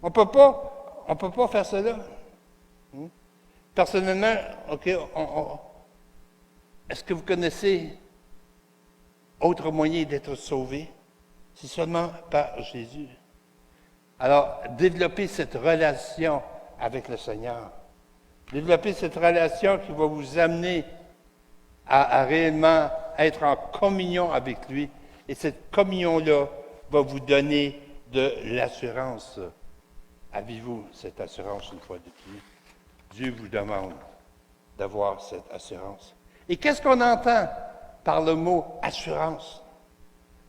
On peut pas faire cela. Personnellement, OK, est-ce que vous connaissez autre moyen d'être sauvé? C'est seulement par Jésus. Alors, développez cette relation avec le Seigneur. Développez cette relation qui va vous amener à réellement être en communion avec lui. Et cette communion-là va vous donner de l'assurance. Avez-vous cette assurance une fois de plus? Dieu vous demande d'avoir cette assurance. Et qu'est-ce qu'on entend par le mot assurance?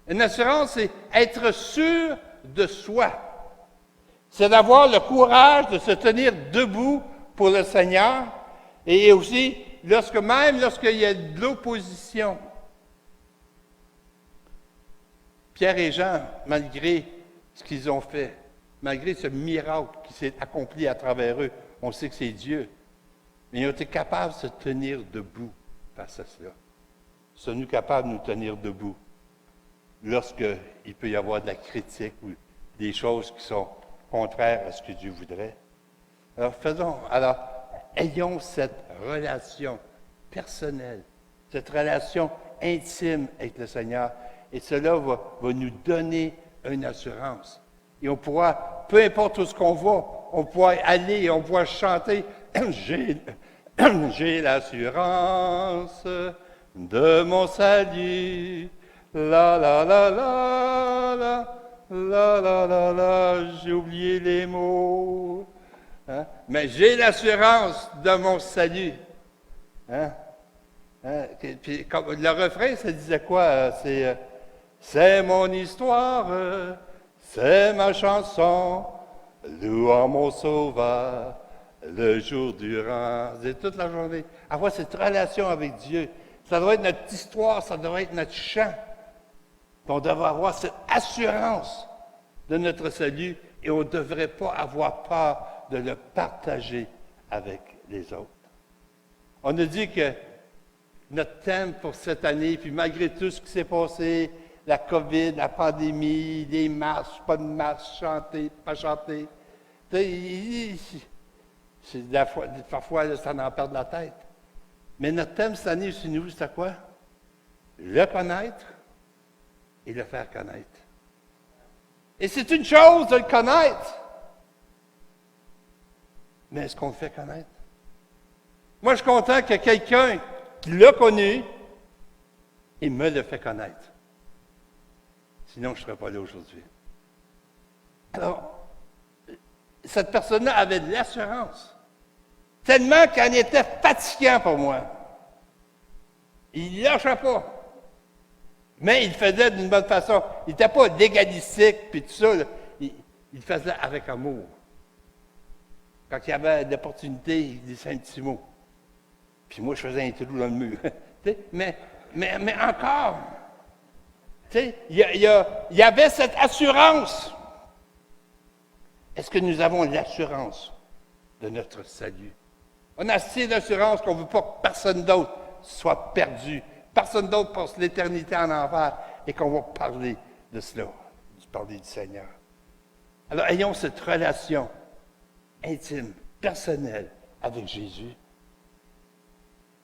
Une assurance, c'est être sûr de soi. C'est d'avoir le courage de se tenir debout pour le Seigneur et aussi lorsqu'il y a de l'opposition. Pierre et Jean, malgré ce qu'ils ont fait, malgré ce miracle qui s'est accompli à travers eux, on sait que c'est Dieu, mais ils ont été capables de se tenir debout face à cela. Sommes-nous capables de nous tenir debout lorsqu'il peut y avoir de la critique ou des choses qui sont contraires à ce que Dieu voudrait? Alors, ayons cette relation personnelle, cette relation intime avec le Seigneur, et cela va nous donner une assurance. Et on pourra, peu importe où ce qu'on va, on pourra aller et on pourra chanter « J'ai l'assurance de mon salut, la la la la la, la la la la », j'ai oublié les mots. Hein? Mais j'ai l'assurance de mon salut. Hein? Puis, le refrain, ça disait quoi? C'est mon histoire, c'est ma chanson, louant mon sauveur, le jour durant. C'est toute la journée. Avoir cette relation avec Dieu, ça doit être notre histoire, ça doit être notre chant. On devrait avoir cette assurance de notre salut et on ne devrait pas avoir peur de le partager avec les autres. On a dit que notre thème pour cette année, puis malgré tout ce qui s'est passé, la COVID, la pandémie, les marches, pas de marche, chanter, pas chanter, parfois là, ça en perd la tête. Mais notre thème cette année chez nous, c'est quoi? Le connaître et le faire connaître. Et c'est une chose de le connaître. Mais est-ce qu'on le fait connaître? Moi, je suis content qu'il y ait quelqu'un qui l'a connu et me le fait connaître. Sinon, je ne serais pas là aujourd'hui. Alors, cette personne-là avait de l'assurance. Tellement qu'elle était fatigant pour moi. Il ne lâchait pas. Mais il le faisait d'une bonne façon. Il n'était pas légalistique, puis tout ça. Là. Il le faisait avec amour. Quand il y avait l'opportunité, il disait un petit mot. Puis moi, je faisais un trou dans le mur. mais encore, il y avait cette assurance. Est-ce que nous avons l'assurance de notre salut? On a assez d'assurance qu'on ne veut pas que personne d'autre soit perdu. Personne d'autre passe l'éternité en enfer et qu'on va parler de cela, parler du Seigneur. Alors, ayons cette relation intime, personnelle avec Jésus.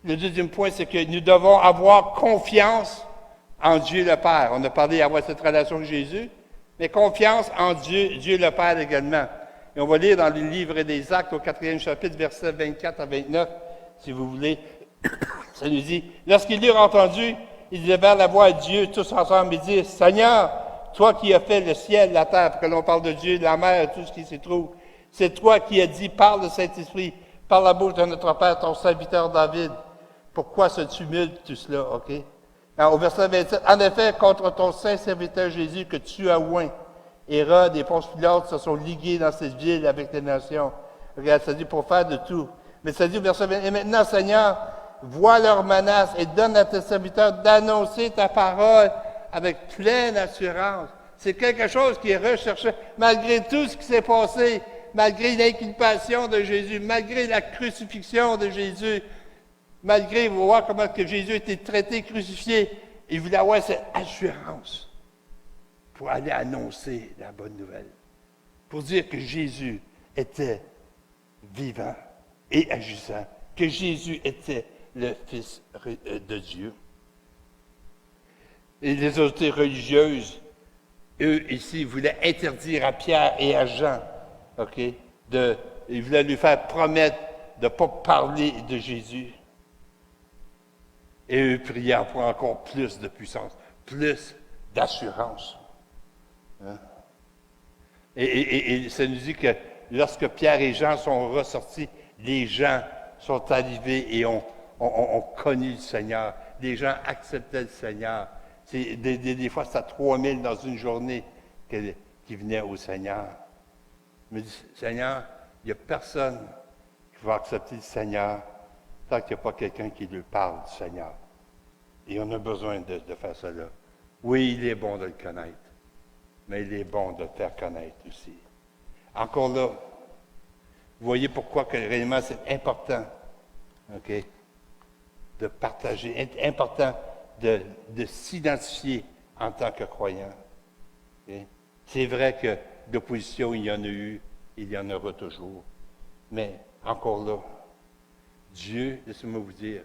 Le deuxième point, c'est que nous devons avoir confiance en Dieu le Père. On a parlé d'avoir cette relation avec Jésus, mais confiance en Dieu le Père également. Et on va lire dans le livre des Actes, au 4e chapitre, versets 24 à 29, si vous voulez. Ça nous dit, lorsqu'ils l'eurent entendu, ils élevèrent la voix à Dieu tous ensemble et dirent, Seigneur, toi qui as fait le ciel, la terre, pour que l'on parle de Dieu, de la mer, tout ce qui s'y trouve, c'est toi qui as dit, par le Saint-Esprit, par la bouche de notre Père, ton serviteur David. Pourquoi ce tumulte, tout cela, OK? Alors, au verset 27, en effet, contre ton saint serviteur Jésus que tu as oint, Hérode et Ponce Pilate se sont ligués dans cette ville avec les nations. Regarde, ça dit pour faire de tout. Mais ça dit au verset 20, et maintenant, Seigneur, vois leurs menaces et donne à tes serviteurs d'annoncer ta parole avec pleine assurance. C'est quelque chose qui est recherché, malgré tout ce qui s'est passé, malgré l'inculpation de Jésus, malgré la crucifixion de Jésus, malgré voir comment que Jésus a été traité, crucifié, il voulait avoir cette assurance pour aller annoncer la bonne nouvelle. pour dire que Jésus était vivant et agissant, que Jésus était le Fils de Dieu. Et les autorités religieuses, eux, ici, voulaient interdire à Pierre et à Jean, OK, ils voulaient lui faire promettre de ne pas parler de Jésus. Et eux priaient pour encore plus de puissance, plus d'assurance. Hein? Et ça nous dit que lorsque Pierre et Jean sont ressortis, les gens sont arrivés et ont connu le Seigneur. Les gens acceptaient le Seigneur. Des fois, c'est à 3000 dans une journée qui venaient au Seigneur. Je me dis, Seigneur, il n'y a personne qui va accepter le Seigneur tant qu'il n'y a pas quelqu'un qui lui parle du Seigneur. Et on a besoin de faire cela. Oui, il est bon de le connaître, mais il est bon de le faire connaître aussi. Encore là, vous voyez pourquoi que réellement c'est important, OK, de partager, important de s'identifier en tant que croyant. Okay? C'est vrai que d'opposition, il y en a eu, il y en aura toujours. Mais encore là, Dieu, laissez-moi vous dire,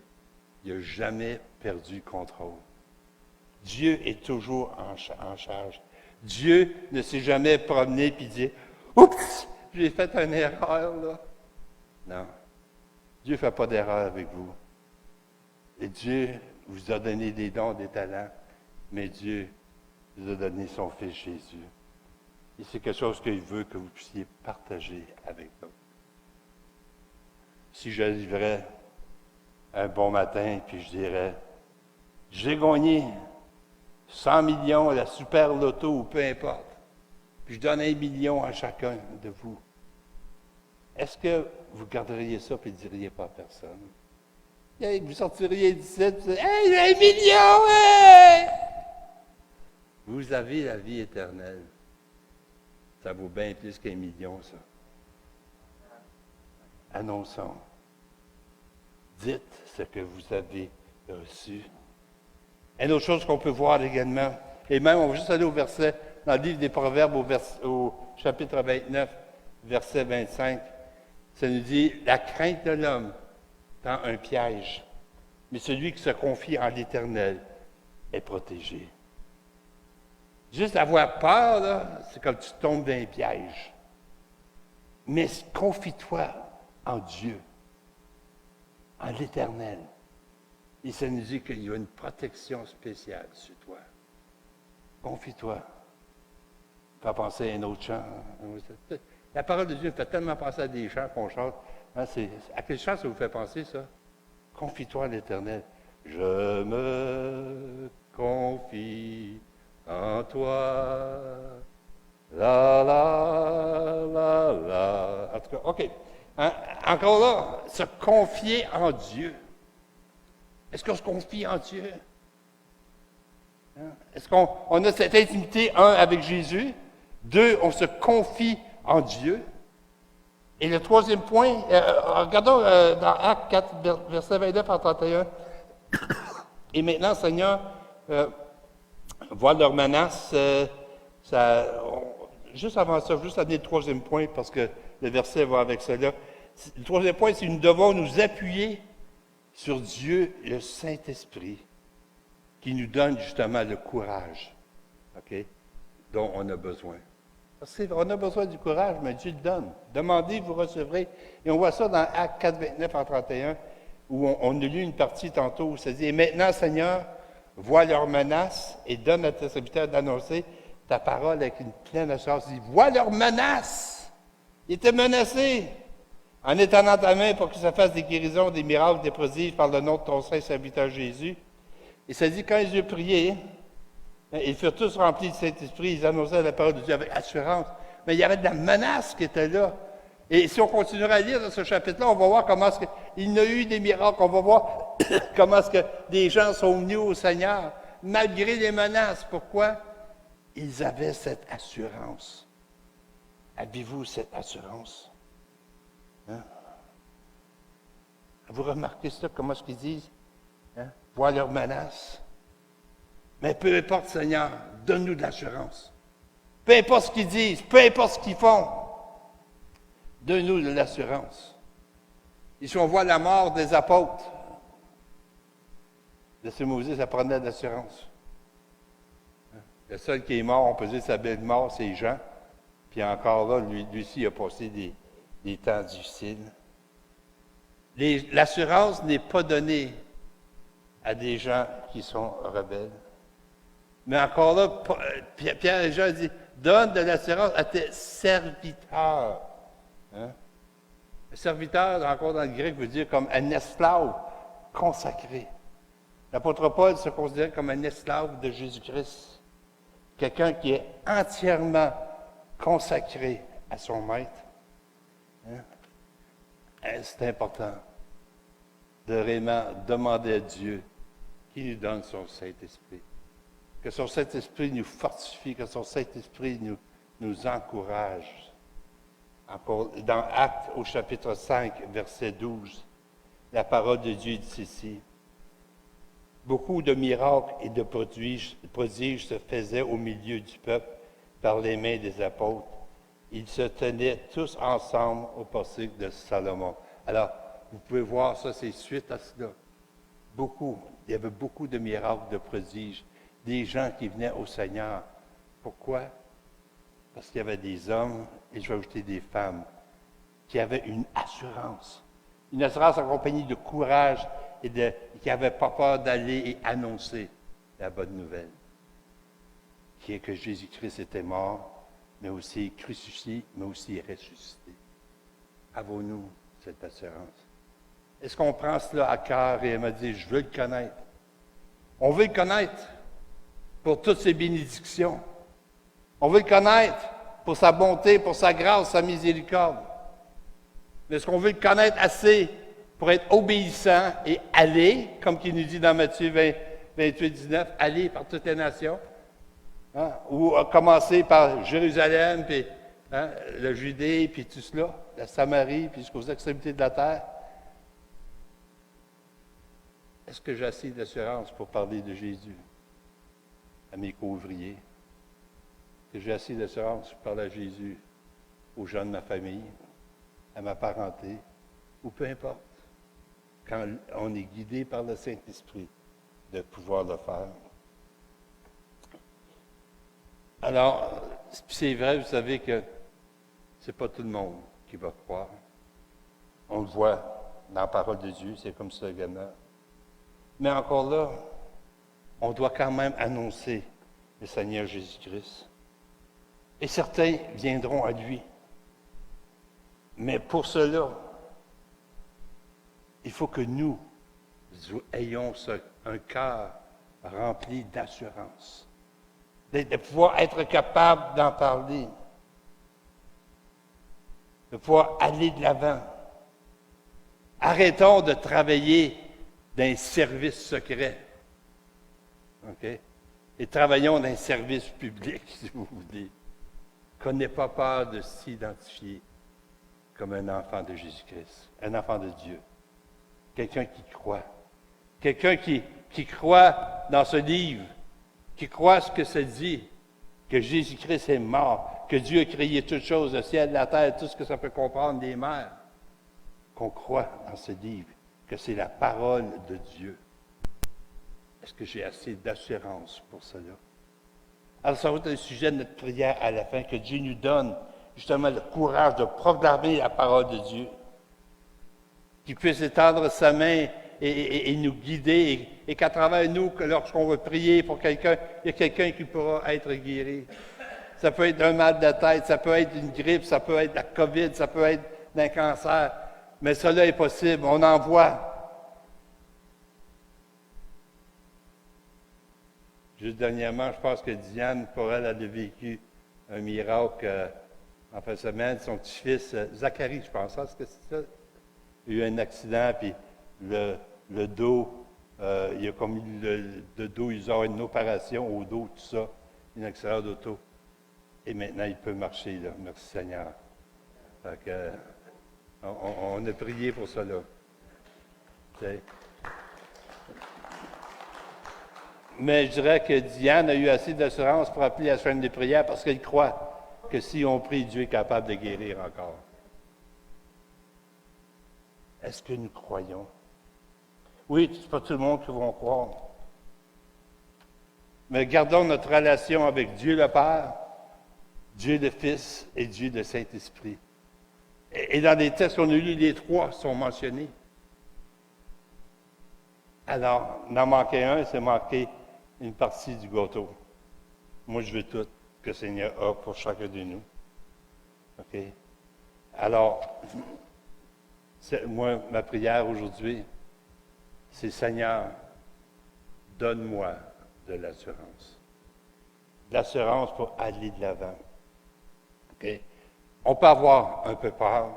il n'a jamais perdu le contrôle. Dieu est toujours en charge. Dieu ne s'est jamais promené et dit « Oups, j'ai fait une erreur, là. » Non. Dieu ne fait pas d'erreur avec vous. Et Dieu vous a donné des dons, des talents, mais Dieu vous a donné son Fils Jésus. Et c'est quelque chose qu'il veut que vous puissiez partager avec nous. Si j'arriverais un bon matin, puis je dirais, j'ai gagné 100 millions, la super loto, ou peu importe, puis je donne 1 million à chacun de vous. Est-ce que vous garderiez ça et ne diriez pas à personne? Et vous sortiriez d'ici, et vous diriez, hey, j'ai 1 million, hey! Vous avez la vie éternelle. Ça vaut bien plus qu'1 million, ça. Annonçons. Dites ce que vous avez reçu. Une autre chose qu'on peut voir également, et même on va juste aller au verset, dans le livre des Proverbes, au chapitre 29, verset 25, ça nous dit, la crainte de l'homme tend un piège, mais celui qui se confie en l'Éternel est protégé. Juste avoir peur, là, c'est comme tu tombes dans un piège. Mais confie-toi en Dieu, en l'Éternel. Et ça nous dit qu'il y a une protection spéciale sur toi. Confie-toi. Fais penser à un autre chant. La parole de Dieu me fait tellement penser à des chants qu'on chante. Hein, à quel chant ça vous fait penser, ça? Confie-toi à l'Éternel. Je me confie en toi. La, la, la, la. En tout cas, OK. Hein? Encore là, se confier en Dieu. Est-ce qu'on se confie en Dieu? Hein? Est-ce qu'on a cette intimité, un, avec Jésus? Deux, on se confie en Dieu. Et le troisième point, regardons dans Actes 4, verset 29 à 31. Et maintenant, Seigneur, vois leurs menaces. Juste avant ça, juste amener le troisième point, parce que le verset va avec cela. Le troisième point, c'est que nous devons nous appuyer sur Dieu, le Saint-Esprit, qui nous donne justement le courage, OK, dont on a besoin. Parce qu'on a besoin du courage, mais Dieu le donne. Demandez, vous recevrez. Et on voit ça dans Actes 4, 29 à 31, où on a lu une partie tantôt où ça dit « Et maintenant, Seigneur, vois leurs menaces et donne à tes serviteurs d'annoncer ta parole avec une pleine assurance. » Il dit « Vois leurs menaces! » Il était menacé en étendant ta main pour que ça fasse des guérisons, des miracles, des prodiges par le nom de ton saint serviteur Jésus. Et ça dit, quand ils eurent prié, ils furent tous remplis du Saint-Esprit, ils annonçaient la parole de Dieu avec assurance. Mais il y avait de la menace qui était là. Et si on continuera à lire dans ce chapitre-là, on va voir comment est-ce qu'il y a eu des miracles, on va voir comment est-ce que des gens sont venus au Seigneur, malgré les menaces. Pourquoi? Ils avaient cette assurance. Avez-vous cette assurance? Hein? Vous remarquez ça, comment est-ce qu'ils disent? Hein? Voir leurs menaces. Mais peu importe, Seigneur, donne-nous de l'assurance. Peu importe ce qu'ils disent, peu importe ce qu'ils font. Donne-nous de l'assurance. Et si on voit la mort des apôtres, de ce Moïse, ça prenait de l'assurance. Le seul qui est mort, on peut dire sa belle mort, c'est Jean. Puis encore là, lui aussi, il a passé des temps difficiles. L'assurance n'est pas donnée à des gens qui sont rebelles. Mais encore là, Pierre et Jean disent, donne de l'assurance à tes serviteurs. Hein? Le serviteur, encore dans le grec, veut dire comme un esclave consacré. L'apôtre Paul se considère comme un esclave de Jésus-Christ. Quelqu'un qui est entièrement consacré à son maître. Hein? C'est important de vraiment demander à Dieu qu'il nous donne son Saint-Esprit. Que son Saint-Esprit nous fortifie, que son Saint-Esprit nous encourage. Encore, dans Actes, au chapitre 5, verset 12, la parole de Dieu dit ceci. Beaucoup de miracles et de prodiges se faisaient au milieu du peuple par les mains des apôtres. Ils se tenaient tous ensemble au portique de Salomon. Alors, vous pouvez voir ça, c'est suite à cela. Il y avait beaucoup de miracles, de prodiges, des gens qui venaient au Seigneur. Pourquoi? Parce qu'il y avait des hommes, et je vais ajouter des femmes, qui avaient une assurance. Une assurance accompagnée de courage et qui n'avaient pas peur d'aller et annoncer la bonne nouvelle, qui est que Jésus-Christ était mort, mais aussi crucifié, mais aussi ressuscité. Avons-nous cette assurance? Est-ce qu'on prend cela à cœur et elle m'a dit, je veux le connaître. On veut le connaître pour toutes ses bénédictions. On veut le connaître pour sa bonté, pour sa grâce, sa miséricorde. Mais est-ce qu'on veut le connaître assez pour être obéissant et aller, comme il nous dit dans Matthieu 28, 19, aller par toutes les nations? Hein? Ou commencer par Jérusalem, puis la Judée, puis tout cela, la Samarie, puis jusqu'aux extrémités de la terre. Est-ce que j'ai assez d'assurance pour parler de Jésus à mes co-ouvriers? Est-ce que j'ai assez d'assurance pour parler à Jésus aux gens de ma famille, à ma parenté, ou peu importe, quand on est guidé par le Saint-Esprit, de pouvoir le faire. Alors, c'est vrai, vous savez que c'est pas tout le monde qui va croire. On le voit dans la parole de Dieu, c'est comme ça également. Mais encore là, on doit quand même annoncer le Seigneur Jésus-Christ. Et certains viendront à lui. Mais pour cela, il faut que nous ayons un cœur rempli d'assurance, de pouvoir être capable d'en parler, de pouvoir aller de l'avant. Arrêtons de travailler dans un service secret. OK? Et travaillons dans un service public, si vous voulez. Qu'on n'ait pas peur de s'identifier comme un enfant de Jésus-Christ, un enfant de Dieu. Quelqu'un qui croit. Quelqu'un qui croit dans ce livre, qui croit ce que ça dit, que Jésus-Christ est mort, que Dieu a créé toutes choses, le ciel, la terre, tout ce que ça peut comprendre, les mers. Qu'on croit dans ce livre, que c'est la parole de Dieu. Est-ce que j'ai assez d'assurance pour cela? Alors, ça va être le sujet de notre prière à la fin, que Dieu nous donne justement le courage de proclamer la parole de Dieu, qu'il puisse étendre sa main et nous guider, et qu'à travers nous, que lorsqu'on va prier pour quelqu'un, il y a quelqu'un qui pourra être guéri. Ça peut être un mal de tête, ça peut être une grippe, ça peut être la COVID, ça peut être un cancer, mais cela est possible, on en voit. Juste dernièrement, je pense que Diane, pour elle, a vécu un miracle en fin de semaine. Son petit-fils, Zacharie, je pense, est-ce que c'est ça? Il a eu un accident, puis le dos, il a comme le dos, ils ont une opération au dos, tout ça, une accident d'auto. Et maintenant, il peut marcher, là. Merci Seigneur. Fait que, on a prié pour cela. Mais je dirais que Diane a eu assez d'assurance pour appeler la chaîne des prières parce qu'elle croit que si on prie, Dieu est capable de guérir encore. Est-ce que nous croyons? Oui, c'est pas tout le monde qui va croire. Mais gardons notre relation avec Dieu le Père, Dieu le Fils et Dieu le Saint-Esprit. Et dans les textes qu'on a lus, les trois sont mentionnés. Alors, n'en manquer un, c'est manquer une partie du gâteau. Moi, je veux tout que le Seigneur a pour chacun de nous. OK? Alors, moi, ma prière aujourd'hui, c'est Seigneur, donne-moi de l'assurance. De l'assurance pour aller de l'avant. OK? On peut avoir un peu peur.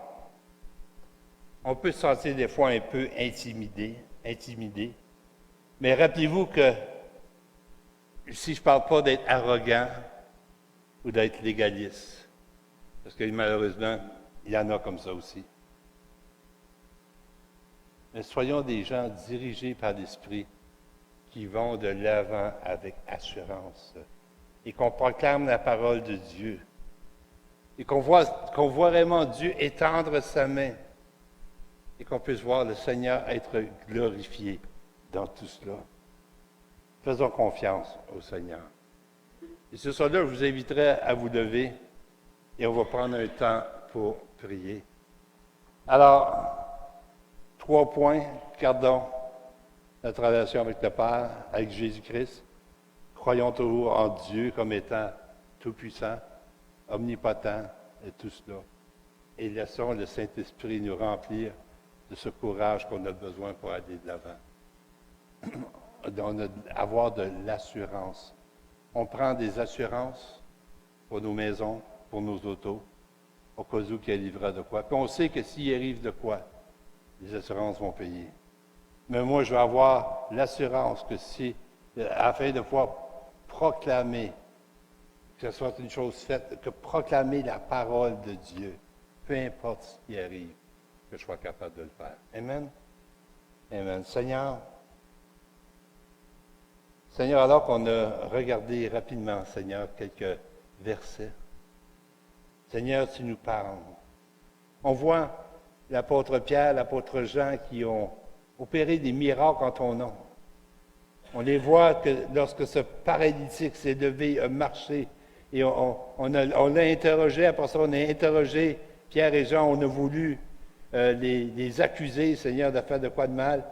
On peut se sentir des fois un peu intimidé. Mais rappelez-vous que si je ne parle pas d'être arrogant ou d'être légaliste, parce que malheureusement, il y en a comme ça aussi. Mais soyons des gens dirigés par l'Esprit qui vont de l'avant avec assurance et qu'on proclame la parole de Dieu et qu'on voit vraiment Dieu étendre sa main et qu'on puisse voir le Seigneur être glorifié dans tout cela. Faisons confiance au Seigneur. Et ce soir-là, je vous inviterai à vous lever et on va prendre un temps pour prier. Alors, 3 points. Gardons notre relation avec le Père, avec Jésus-Christ. Croyons toujours en Dieu comme étant tout-puissant, omnipotent et tout cela. Et laissons le Saint-Esprit nous remplir de ce courage qu'on a besoin pour aller de l'avant. Avoir de l'assurance. On prend des assurances pour nos maisons, pour nos autos, au cas où il arrivera de quoi. Puis on sait que s'il arrive de quoi, les assurances vont payer. Mais moi, je vais avoir l'assurance que si, afin de pouvoir proclamer, que ce soit une chose faite, que proclamer la parole de Dieu, peu importe ce qui arrive, que je sois capable de le faire. Amen? Amen. Seigneur, alors qu'on a regardé rapidement, Seigneur, quelques versets, Seigneur, tu nous parles. On voit l'apôtre Pierre, l'apôtre Jean qui ont opéré des miracles en ton nom. On les voit que lorsque ce paralytique s'est levé, a marché, et on l'a interrogé, après ça, on a interrogé Pierre et Jean, on a voulu les accuser, Seigneur, de faire de quoi de mal,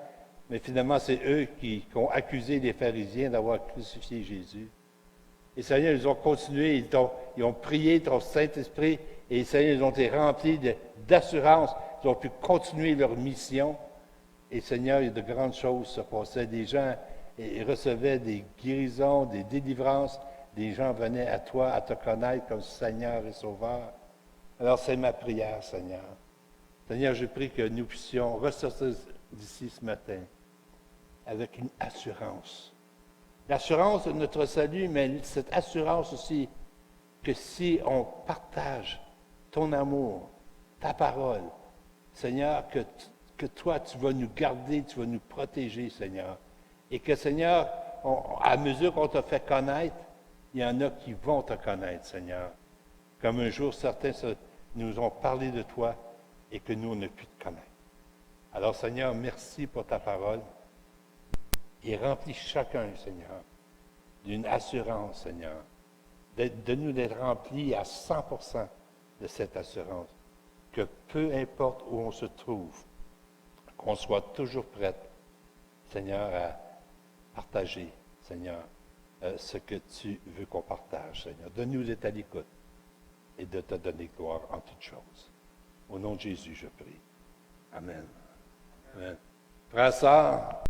mais finalement, c'est eux qui ont accusé les pharisiens d'avoir crucifié Jésus. Et Seigneur, ils ont continué, ils ont prié ton Saint-Esprit, et Seigneur, ils ont été remplis d'assurance, ils ont pu continuer leur mission. Et Seigneur, il y a de grandes choses se passaient. Des gens recevaient des guérisons, des délivrances. Des gens venaient à toi, à te connaître comme Seigneur et Sauveur. Alors, c'est ma prière, Seigneur. Seigneur, je prie que nous puissions ressortir d'ici ce matin avec une assurance. L'assurance de notre salut, mais cette assurance aussi que si on partage ton amour, ta parole, Seigneur, que toi, tu vas nous garder, tu vas nous protéger, Seigneur. Et que, Seigneur, à mesure qu'on t'a fait connaître, il y en a qui vont te connaître, Seigneur. Comme un jour, certains nous ont parlé de toi et que nous, on a pu te connaître. Alors, Seigneur, merci pour ta parole. Et remplis chacun, Seigneur, d'une assurance, Seigneur. De nous d'être remplis à 100% de cette assurance. Que peu importe où on se trouve, qu'on soit toujours prête, Seigneur, à partager, Seigneur, ce que tu veux qu'on partage, Seigneur. Donne-nous d'être à l'écoute et de te donner gloire en toutes choses. Au nom de Jésus, je prie. Amen. Amen. Frères et sœurs,